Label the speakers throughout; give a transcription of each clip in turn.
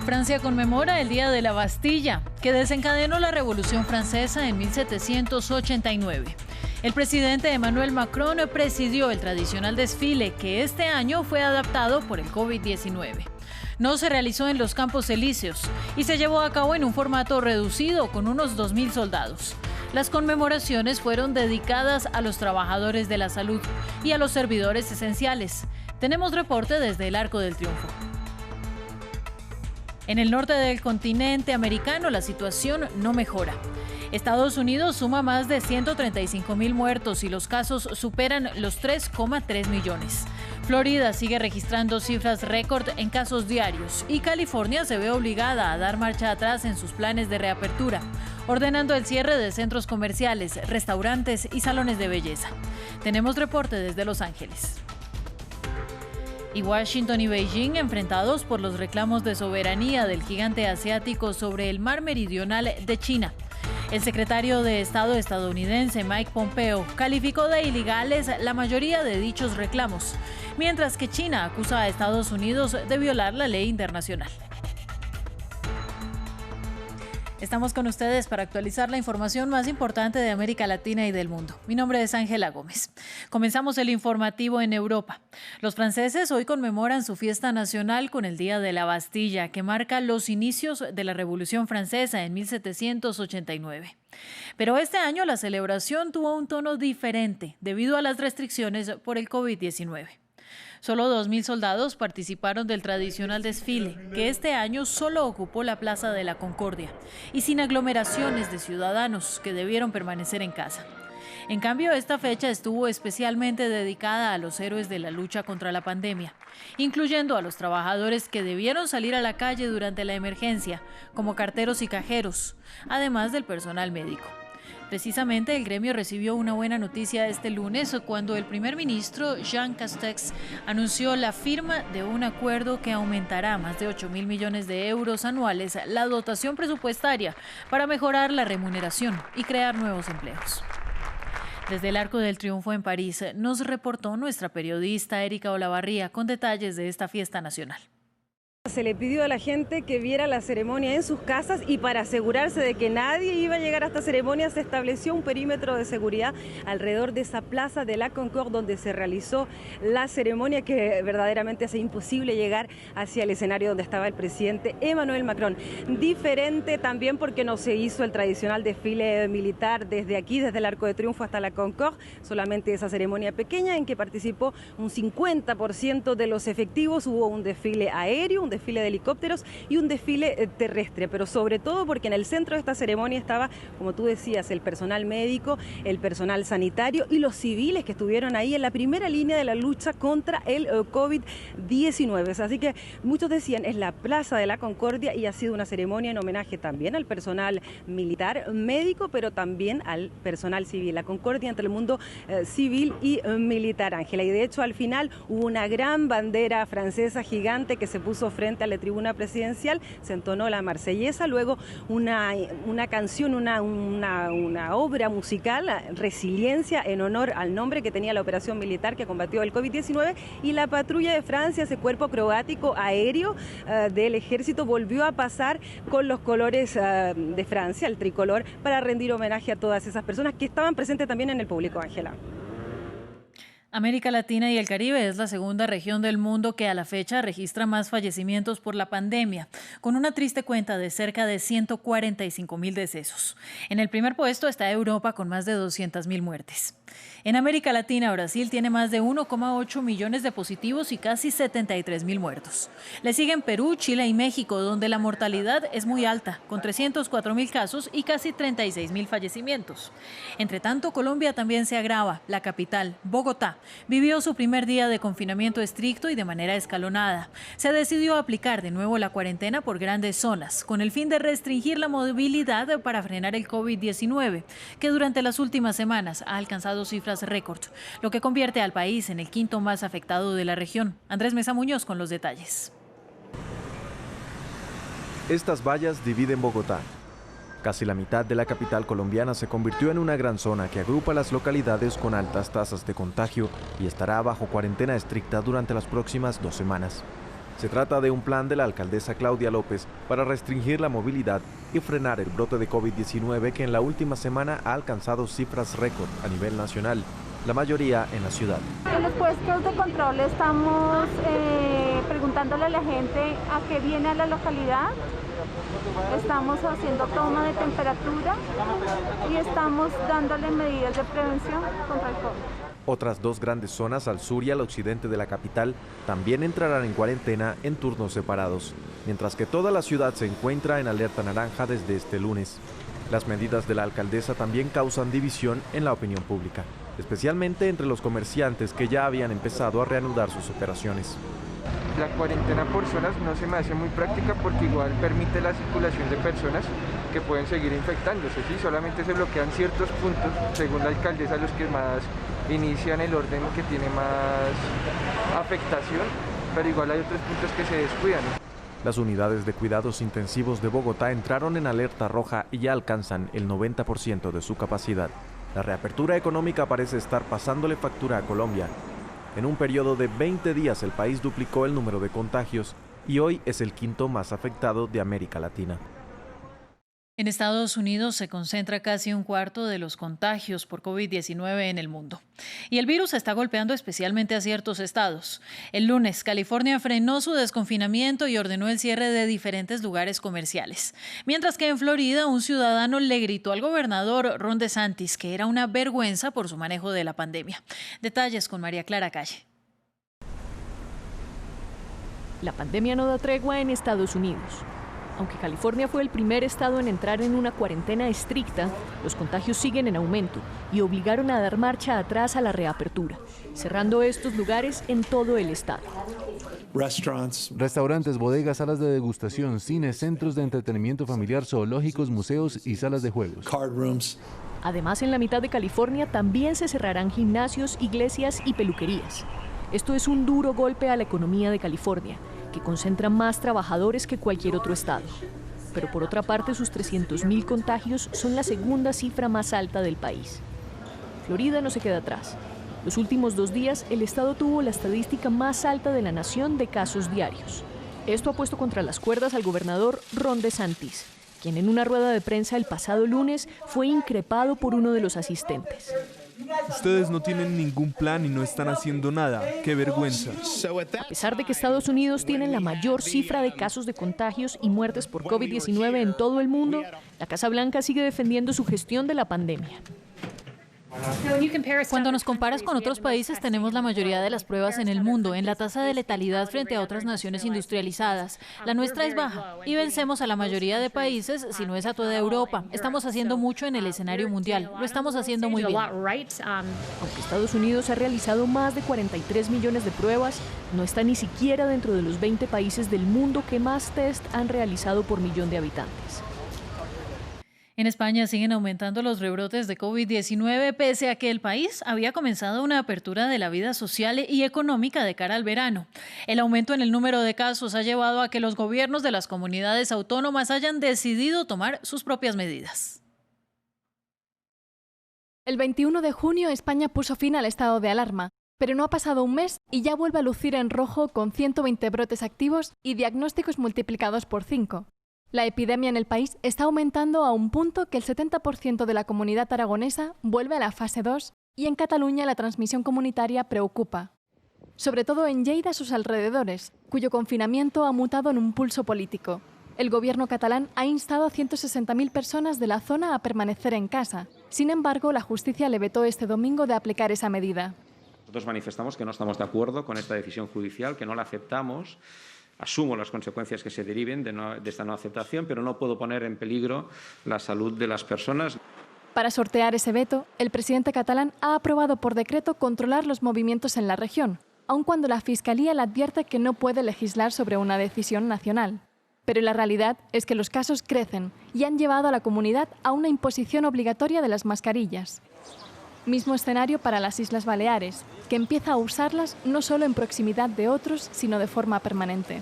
Speaker 1: Francia conmemora el Día de la Bastilla, que desencadenó la Revolución Francesa en 1789. El presidente Emmanuel Macron presidió el tradicional desfile, que este año fue adaptado por el COVID-19. No se realizó en los Campos Elíseos y se llevó a cabo en un formato reducido con unos 2.000 soldados. Las conmemoraciones fueron dedicadas a los trabajadores de la salud y a los servidores esenciales. Tenemos reporte desde el Arco del Triunfo. En el norte del continente americano la situación no mejora. Estados Unidos suma más de 135.000 muertos y los casos superan los 3,3 millones. Florida sigue registrando cifras récord en casos diarios y California se ve obligada a dar marcha atrás en sus planes de reapertura, ordenando el cierre de centros comerciales, restaurantes y salones de belleza. Tenemos reporte desde Los Ángeles. Y Washington y Beijing enfrentados por los reclamos de soberanía del gigante asiático sobre el mar meridional de China. El secretario de Estado estadounidense Mike Pompeo calificó de ilegales la mayoría de dichos reclamos, mientras que China acusa a Estados Unidos de violar la ley internacional. Estamos con ustedes para actualizar la información más importante de América Latina y del mundo. Mi nombre es Ángela Gómez. Comenzamos el informativo en Europa. Los franceses hoy conmemoran su fiesta nacional con el Día de la Bastilla, que marca los inicios de la Revolución Francesa en 1789. Pero este año la celebración tuvo un tono diferente debido a las restricciones por el COVID-19. Solo 2.000 soldados participaron del tradicional desfile, que este año solo ocupó la Plaza de la Concordia, y sin aglomeraciones de ciudadanos que debieron permanecer en casa. En cambio, esta fecha estuvo especialmente dedicada a los héroes de la lucha contra la pandemia, incluyendo a los trabajadores que debieron salir a la calle durante la emergencia, como carteros y cajeros, además del personal médico. Precisamente el gremio recibió una buena noticia este lunes cuando el primer ministro Jean Castex anunció la firma de un acuerdo que aumentará más de 8.000 millones de euros anuales la dotación presupuestaria para mejorar la remuneración y crear nuevos empleos. Desde el Arco del Triunfo en París nos reportó nuestra periodista Erika Olavarría con detalles de esta fiesta nacional.
Speaker 2: Se le pidió a la gente que viera la ceremonia en sus casas y para asegurarse de que nadie iba a llegar a esta ceremonia se estableció un perímetro de seguridad alrededor de esa Plaza de la Concorde donde se realizó la ceremonia, que verdaderamente hace imposible llegar hacia el escenario donde estaba el presidente Emmanuel Macron. Diferente también porque no se hizo el tradicional desfile militar desde aquí, desde el Arco de Triunfo hasta la Concorde, solamente esa ceremonia pequeña en que participó un 50% de los efectivos. Hubo un desfile aéreo, un desfile de helicópteros y un desfile terrestre, pero sobre todo porque en el centro de esta ceremonia estaba, como tú decías, el personal médico, el personal sanitario y los civiles que estuvieron ahí en la primera línea de la lucha contra el COVID-19. Así que muchos decían, es la Plaza de la Concordia y ha sido una ceremonia en homenaje también al personal militar, médico, pero también al personal civil. La concordia entre el mundo civil y militar, Ángela. Y de hecho al final hubo una gran bandera francesa gigante que se puso frente a la tribuna presidencial, se entonó la marsellesa, luego una canción, una obra musical, Resiliencia, en honor al nombre que tenía la operación militar que combatió el COVID-19, y la patrulla de Francia, ese cuerpo acrobático aéreo del ejército, volvió a pasar con los colores de Francia, el tricolor, para rendir homenaje a todas esas personas que estaban presentes también en el público, Ángela.
Speaker 1: América Latina y el Caribe es la segunda región del mundo que a la fecha registra más fallecimientos por la pandemia, con una triste cuenta de cerca de 145.000 decesos. En el primer puesto está Europa con más de 200.000 muertes. En América Latina, Brasil tiene más de 1,8 millones de positivos y casi 73.000 muertos. Le siguen Perú, Chile y México, donde la mortalidad es muy alta, con 304.000 casos y casi 36.000 fallecimientos. Entre tanto, Colombia también se agrava. La capital, Bogotá, vivió su primer día de confinamiento estricto y de manera escalonada. Se decidió aplicar de nuevo la cuarentena por grandes zonas, con el fin de restringir la movilidad para frenar el COVID-19, que durante las últimas semanas ha alcanzado cifras récord, lo que convierte al país en el quinto más afectado de la región. Andrés Mesa Muñoz con los detalles.
Speaker 3: Estas vallas dividen Bogotá. Casi la mitad de la capital colombiana se convirtió en una gran zona que agrupa las localidades con altas tasas de contagio y estará bajo cuarentena estricta durante las próximas 2 semanas. Se trata de un plan de la alcaldesa Claudia López para restringir la movilidad y frenar el brote de COVID-19 que en la última semana ha alcanzado cifras récord a nivel nacional, la mayoría en la ciudad.
Speaker 4: En los puestos de control estamos preguntándole a la gente a qué viene a la localidad, estamos haciendo toma de temperatura y estamos dándole medidas de prevención contra el COVID.
Speaker 3: Otras dos grandes zonas al sur y al occidente de la capital también entrarán en cuarentena en turnos separados, mientras que toda la ciudad se encuentra en alerta naranja desde este lunes. Las medidas de la alcaldesa también causan división en la opinión pública, especialmente entre los comerciantes que ya habían empezado a reanudar sus operaciones.
Speaker 5: La cuarentena por zonas no se me hace muy práctica porque igual permite la circulación de personas que pueden seguir infectándose, ¿sí? Solamente se bloquean ciertos puntos, según la alcaldesa, los que más inician el orden que tiene más afectación, pero igual hay otros puntos que se descuidan.
Speaker 3: Las unidades de cuidados intensivos de Bogotá entraron en alerta roja y ya alcanzan el 90% de su capacidad. La reapertura económica parece estar pasándole factura a Colombia. En un periodo de 20 días el país duplicó el número de contagios y hoy es el quinto más afectado de América Latina.
Speaker 1: En Estados Unidos se concentra casi un cuarto de los contagios por COVID-19 en el mundo. Y el virus está golpeando especialmente a ciertos estados. El lunes, California frenó su desconfinamiento y ordenó el cierre de diferentes lugares comerciales. Mientras que en Florida, un ciudadano le gritó al gobernador Ron DeSantis que era una vergüenza por su manejo de la pandemia. Detalles con María Clara Calle.
Speaker 6: La pandemia no da tregua en Estados Unidos. Aunque California fue el primer estado en entrar en una cuarentena estricta, los contagios siguen en aumento y obligaron a dar marcha atrás a la reapertura, cerrando estos lugares en todo el estado.
Speaker 7: Restaurantes, bodegas, salas de degustación, cines, centros de entretenimiento familiar, zoológicos, museos y salas de juegos.
Speaker 6: Además, en la mitad de California también se cerrarán gimnasios, iglesias y peluquerías. Esto es un duro golpe a la economía de California, que concentra más trabajadores que cualquier otro estado. Pero por otra parte, sus 300.000 contagios son la segunda cifra más alta del país. Florida no se queda atrás. Los últimos 2 días, el estado tuvo la estadística más alta de la nación de casos diarios. Esto ha puesto contra las cuerdas al gobernador Ron DeSantis, quien en una rueda de prensa el pasado lunes fue increpado por uno de los asistentes.
Speaker 8: Ustedes no tienen ningún plan y no están haciendo nada. ¡Qué vergüenza!
Speaker 6: A pesar de que Estados Unidos tiene la mayor cifra de casos de contagios y muertes por COVID-19 en todo el mundo, la Casa Blanca sigue defendiendo su gestión de la pandemia.
Speaker 1: Cuando nos comparas con otros países, tenemos la mayoría de las pruebas en el mundo en la tasa de letalidad frente a otras naciones industrializadas. La nuestra es baja y vencemos a la mayoría de países, si no es a toda Europa. Estamos haciendo mucho en el escenario mundial. Lo estamos haciendo muy bien.
Speaker 6: Aunque Estados Unidos ha realizado más de 43 millones de pruebas, no está ni siquiera dentro de los 20 países del mundo que más test han realizado por millón de habitantes.
Speaker 1: En España siguen aumentando los rebrotes de COVID-19 pese a que el país había comenzado una apertura de la vida social y económica de cara al verano. El aumento en el número de casos ha llevado a que los gobiernos de las comunidades autónomas hayan decidido tomar sus propias medidas.
Speaker 9: El 21 de junio España puso fin al estado de alarma, pero no ha pasado un mes y ya vuelve a lucir en rojo con 120 brotes activos y diagnósticos multiplicados por 5. La epidemia en el país está aumentando a un punto que el 70% de la comunidad aragonesa vuelve a la fase 2 y en Cataluña la transmisión comunitaria preocupa. Sobre todo en Lleida y sus alrededores, cuyo confinamiento ha mutado en un pulso político. El gobierno catalán ha instado a 160.000 personas de la zona a permanecer en casa. Sin embargo, la justicia le vetó este domingo de aplicar esa medida.
Speaker 10: Nosotros manifestamos que no estamos de acuerdo con esta decisión judicial, que no la aceptamos. Asumo las consecuencias que se deriven de esta no aceptación, pero no puedo poner en peligro la salud de las personas.
Speaker 9: Para sortear ese veto, el presidente catalán ha aprobado por decreto controlar los movimientos en la región, aun cuando la Fiscalía le advierte que no puede legislar sobre una decisión nacional. Pero la realidad es que los casos crecen y han llevado a la comunidad a una imposición obligatoria de las mascarillas. Mismo escenario para las Islas Baleares, que empieza a usarlas no solo en proximidad de otros, sino de forma permanente.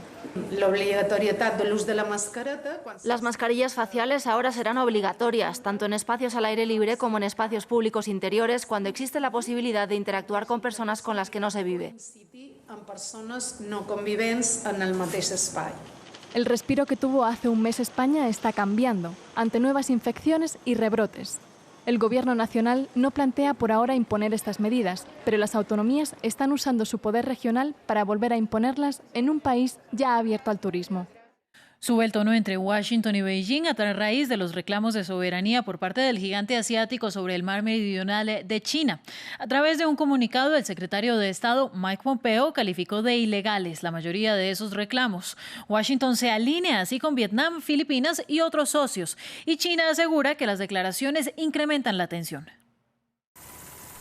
Speaker 11: Las mascarillas faciales ahora serán obligatorias, tanto en espacios al aire libre como en espacios públicos interiores, cuando existe la posibilidad de interactuar con personas con las que no se vive.
Speaker 9: El respiro que tuvo hace un mes España está cambiando ante nuevas infecciones y rebrotes. El Gobierno nacional no plantea por ahora imponer estas medidas, pero las autonomías están usando su poder regional para volver a imponerlas en un país ya abierto al turismo.
Speaker 1: Sube el tono entre Washington y Beijing a raíz de los reclamos de soberanía por parte del gigante asiático sobre el mar meridional de China. A través de un comunicado, el secretario de Estado, Mike Pompeo, calificó de ilegales la mayoría de esos reclamos. Washington se alinea así con Vietnam, Filipinas y otros socios, y China asegura que las declaraciones incrementan la tensión.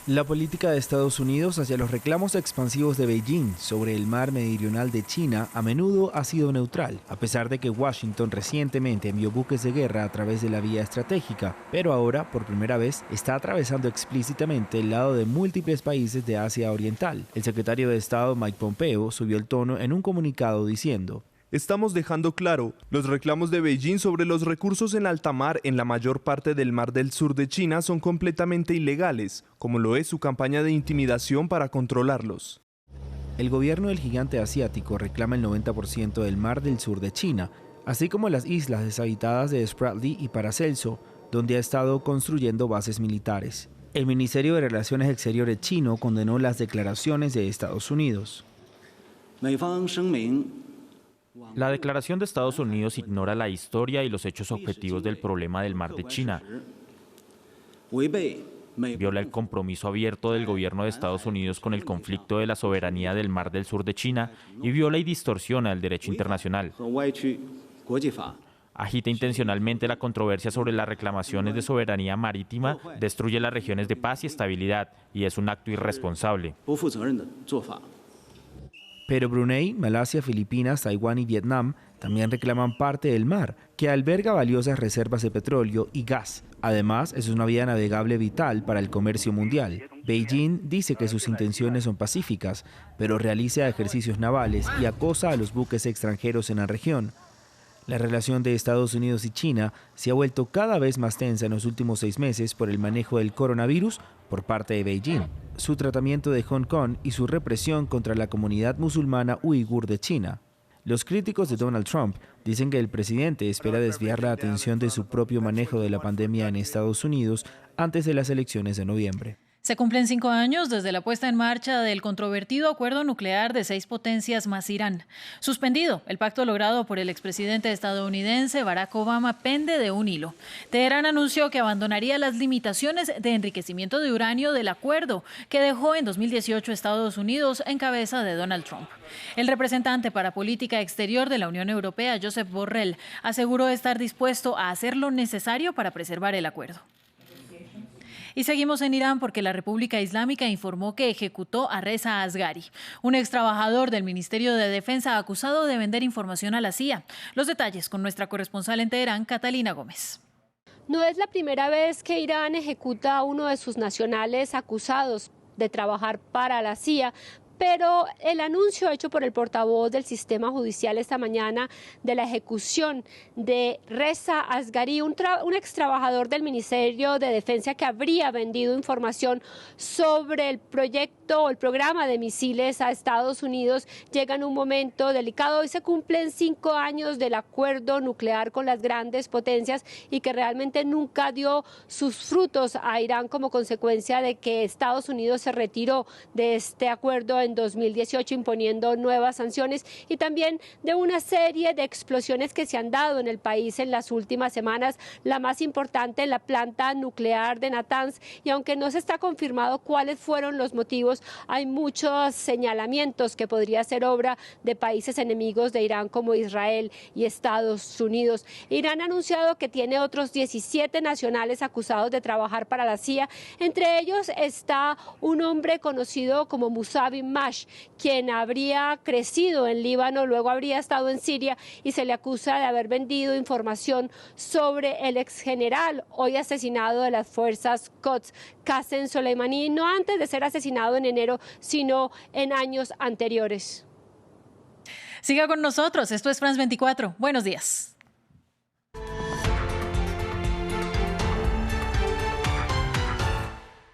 Speaker 12: La política de Estados Unidos hacia los reclamos expansivos de Beijing sobre el mar meridional de China a menudo ha sido neutral, a pesar de que Washington recientemente envió buques de guerra a través de la vía estratégica, pero ahora, por primera vez, está atravesando explícitamente el lado de múltiples países de Asia Oriental. El secretario de Estado Mike Pompeo subió el tono en un comunicado diciendo:
Speaker 8: Estamos dejando claro, los reclamos de Beijing sobre los recursos en alta mar en la mayor parte del mar del sur de China son completamente ilegales, como lo es su campaña de intimidación para controlarlos.
Speaker 12: El gobierno del gigante asiático reclama el 90% del mar del sur de China, así como las islas deshabitadas de Spratly y Paracelso, donde ha estado construyendo bases militares. El Ministerio de Relaciones Exteriores chino condenó las declaraciones de Estados Unidos.
Speaker 13: La declaración de Estados Unidos ignora la historia y los hechos objetivos del problema del mar de China. Viola el compromiso abierto del gobierno de Estados Unidos con el conflicto de la soberanía del mar del sur de China y viola y distorsiona el derecho internacional. Agita intencionalmente la controversia sobre las reclamaciones de soberanía marítima, destruye las regiones de paz y estabilidad y es un acto irresponsable.
Speaker 12: Pero Brunei, Malasia, Filipinas, Taiwán y Vietnam también reclaman parte del mar, que alberga valiosas reservas de petróleo y gas. Además, es una vía navegable vital para el comercio mundial. Beijing dice que sus intenciones son pacíficas, pero realiza ejercicios navales y acosa a los buques extranjeros en la región. La relación de Estados Unidos y China se ha vuelto cada vez más tensa en los últimos 6 meses por el manejo del coronavirus por parte de Beijing, su tratamiento de Hong Kong y su represión contra la comunidad musulmana uigur de China. Los críticos de Donald Trump dicen que el presidente espera desviar la atención de su propio manejo de la pandemia en Estados Unidos antes de las elecciones de noviembre.
Speaker 1: Se cumplen 5 años desde la puesta en marcha del controvertido acuerdo nuclear de 6 potencias más Irán. Suspendido, el pacto logrado por el expresidente estadounidense Barack Obama pende de un hilo. Teherán anunció que abandonaría las limitaciones de enriquecimiento de uranio del acuerdo que dejó en 2018 Estados Unidos en cabeza de Donald Trump. El representante para política exterior de la Unión Europea, Josep Borrell, aseguró estar dispuesto a hacer lo necesario para preservar el acuerdo. Y seguimos en Irán porque la República Islámica informó que ejecutó a Reza Asghari, un ex trabajador del Ministerio de Defensa acusado de vender información a la CIA. Los detalles con nuestra corresponsal en Teherán, Catalina Gómez.
Speaker 14: No es la primera vez que Irán ejecuta a uno de sus nacionales acusados de trabajar para la CIA. Pero el anuncio hecho por el portavoz del sistema judicial esta mañana de la ejecución de Reza Asghari, un ex trabajador del Ministerio de Defensa que habría vendido información sobre el proyecto o el programa de misiles a Estados Unidos, llega en un momento delicado. Hoy se cumplen 5 años del acuerdo nuclear con las grandes potencias y que realmente nunca dio sus frutos a Irán como consecuencia de que Estados Unidos se retiró de este acuerdo en 2018 imponiendo nuevas sanciones y también de una serie de explosiones que se han dado en el país en las últimas semanas, la más importante en la planta nuclear de Natanz, y aunque no se está confirmado cuáles fueron los motivos, hay muchos señalamientos que podría ser obra de países enemigos de Irán como Israel y Estados Unidos. Irán ha anunciado que tiene otros 17 nacionales acusados de trabajar para la CIA, entre ellos está un hombre conocido como Musavi Mash, quien habría crecido en Líbano, luego habría estado en Siria y se le acusa de haber vendido información sobre el ex general hoy asesinado de las fuerzas Quds, Qasem Soleimani, no antes de ser asesinado en enero, sino en años anteriores.
Speaker 1: Siga con nosotros, esto es France 24. Buenos días.